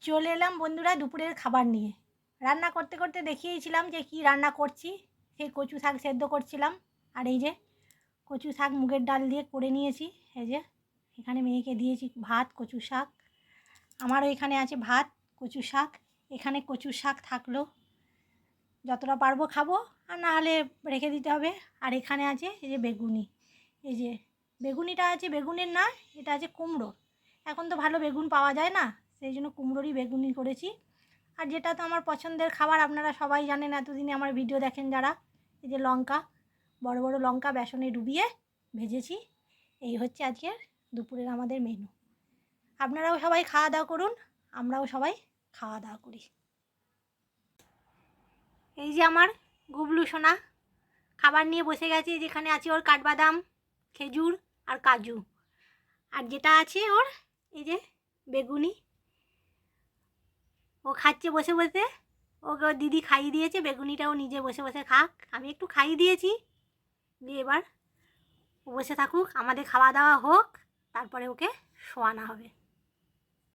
চলে এলাম বন্ধুরা দুপুরের খাবার নিয়ে। রান্না করতে করতে দেখিয়েছিলাম যে কি রান্না করছি। সেই কচু শাক সেদ্ধ করছিলাম। আর এই যে কচু শাক মুগের ডাল দিয়ে করে নিয়েছি। এই যে এখানে মেয়েকে দিয়েছি ভাত, কচু শাক। আমারও এখানে আছে ভাত, কচু শাক। এখানে কচু শাক থাকলো, যতটা পারবো খাবো, আর না হলে রেখে দিতে হবে। আর এখানে আছে এই যে বেগুনি। এই যে বেগুনিটা আছে বেগুনের না, এটা আছে কুমড়ো। এখন তো ভালো বেগুন পাওয়া যায় না, সেই জন্য কুমড়োরই বেগুনি করেছি। আর যেটা তো আমার পছন্দের খাবার, আপনারা সবাই জানেন, এতদিনে আমার ভিডিও দেখেন যারা। এই যে লঙ্কা, বড় বড় লঙ্কা বেসনে ডুবিয়ে ভেজেছি। এই হচ্ছে আজকের দুপুরের আমাদের মেনু। আপনারাও সবাই খাওয়া দাওয়া করুন, আমরাও সবাই খাওয়া দাওয়া করি। এই যে আমার গুবলু সোনা খাবার নিয়ে বসে গেছে। যেখানে আছে ওর কাঠবাদাম, খেজুর আর কাজু। আর যেটা আছে ওর এই যে বেগুনি, ও খাচ্ছে বসে বসে। ওকে ওর দিদি খাইয়ে দিয়েছে, বেগুনিটাও নিজে বসে বসে খাক। আমি একটু খাইয়ে দিয়েছি, দিয়ে এবার ও বসে থাকুক, আমাদের খাওয়া দাওয়া হোক, তারপরে ওকে শোয়ানো হবে।